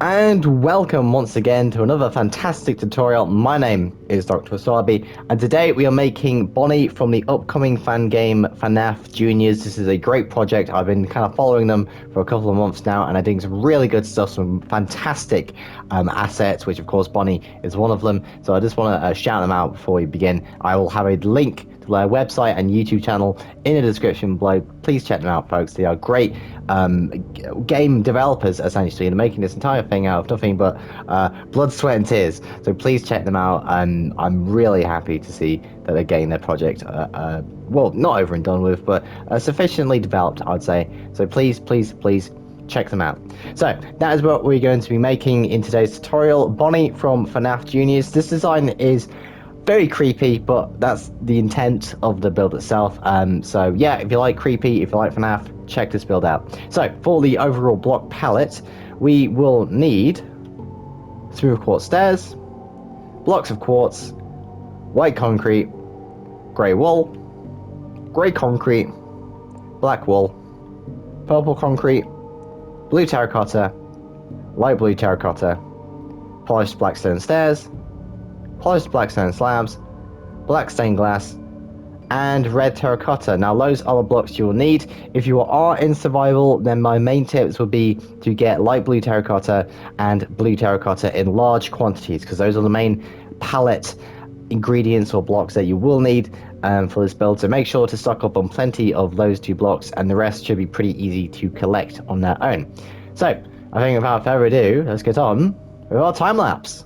And welcome once again to another fantastic tutorial. My name is Dr. Wasabi, and today we are making Bonnie from the upcoming fan game FNAF Juniors. This is a great project. I've been kind of following them for a couple of months now, and I'm doing some really good stuff, some fantastic assets, which of course Bonnie is one of them. So I just want to shout them out before we begin. I will have a link to their website and YouTube channel in the description below. Please check them out, folks. They are great game developers, essentially, and making this entire thing out of nothing but blood, sweat, and tears. So please check them out, and I'm really happy to see that they're getting their project, well, not over and done with, but sufficiently developed, I'd say. So please check them out. So that is what we're going to be making in today's tutorial. Bonnie from FNAF Juniors. This design is very creepy, but that's the intent of the build itself. So yeah, if you like creepy, if you like FNAF, check this build out. So for the overall block palette, we will need smooth quartz stairs, blocks of quartz, white concrete, grey wool, grey concrete, black wool, purple concrete, blue terracotta, light blue terracotta, polished black stone stairs, polished black stone slabs, black stained glass, and red terracotta. Now those are the blocks you will need. If you are in survival, then my main tips would be to get light blue terracotta and blue terracotta in large quantities, because those are the main palette ingredients or blocks that you will need for this build. So make sure to stock up on plenty of those two blocks, and the rest should be pretty easy to collect on their own. So I think without further ado, let's get on with our time lapse.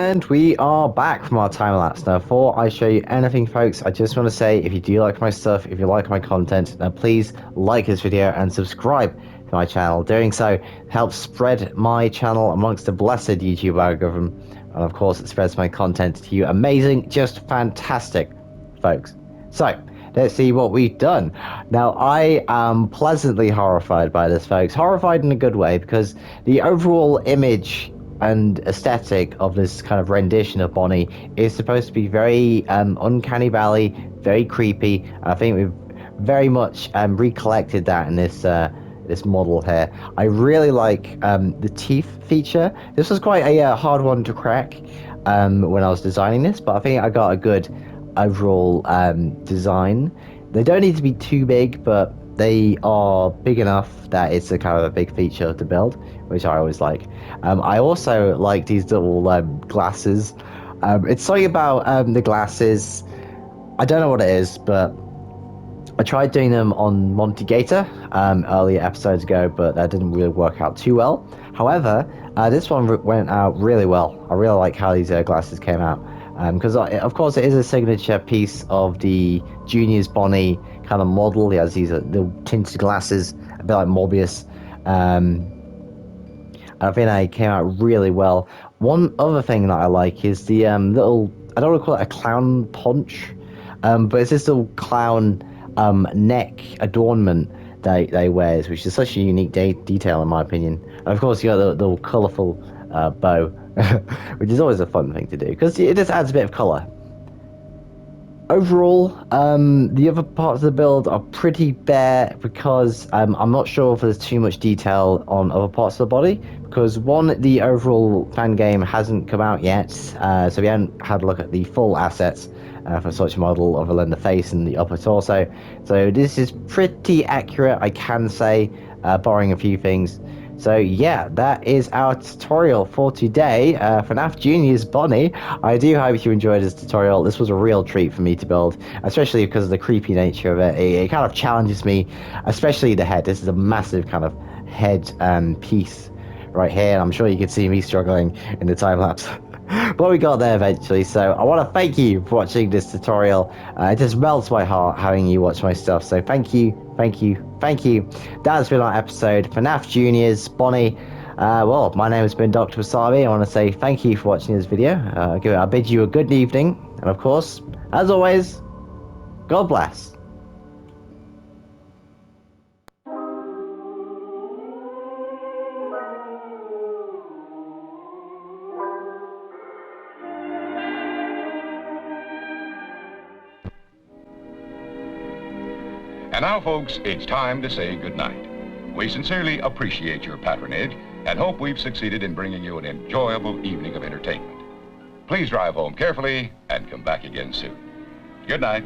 And we are back from our time lapse. Now, before I show you anything, folks, I just want to say, if you do like my stuff, if you like my content, now please like this video and subscribe to my channel. Doing so helps spread my channel amongst the blessed YouTube algorithm, and of course it spreads my content to you amazing, just fantastic folks. So let's see what we've done. Now, I am pleasantly horrified by this, folks. Horrified in a good way, because the overall image and aesthetic of this kind of rendition of Bonnie is supposed to be very uncanny valley, very creepy. I think we've very much recollected that in this this model here. I really like the teeth feature. This was quite a hard one to crack when I was designing this, but I think I got a good overall design. They don't need to be too big, but they are big enough that it's a kind of a big feature to build, which I always like. I also like these little glasses. It's something about the glasses. I don't know what it is, but I tried doing them on Monty Gator earlier episodes ago, but that didn't really work out too well. However, this one went out really well. I really like how these glasses came out. Because of course it is a signature piece of the Junior's Bonnie kind of model. He has these little tinted glasses, a bit like Morbius. I think they came out really well. One other thing that I like is the little, I don't want to call it a clown punch, but it's this little clown neck adornment they wears, which is such a unique detail in my opinion. And of course you got the little colourful bow, which is always a fun thing to do because it just adds a bit of colour. Overall, the other parts of the build are pretty bare because I'm not sure if there's too much detail on other parts of the body, because one, the overall fan game hasn't come out yet, so we haven't had a look at the full assets for such a model other than the face and the upper torso. So this is pretty accurate, I can say, barring a few things. So yeah, that is our tutorial for today, FNAF Junior's Bonnie. I do hope you enjoyed this tutorial. This was a real treat for me to build, especially because of the creepy nature of it. It kind of challenges me, especially the head. This is a massive kind of head piece right here, and I'm sure you can see me struggling in the time-lapse. But we got there eventually, so I want to thank you for watching this tutorial. It just melts my heart having you watch my stuff, so thank you, thank you, thank you. That's been our episode, FNAF Junior's Bonnie. Well, my name has been Dr. Wasabi. I want to say thank you for watching this video. I bid you a good evening, and of course, as always, God bless. And now, folks, it's time to say goodnight. We sincerely appreciate your patronage and hope we've succeeded in bringing you an enjoyable evening of entertainment. Please drive home carefully and come back again soon. Good night.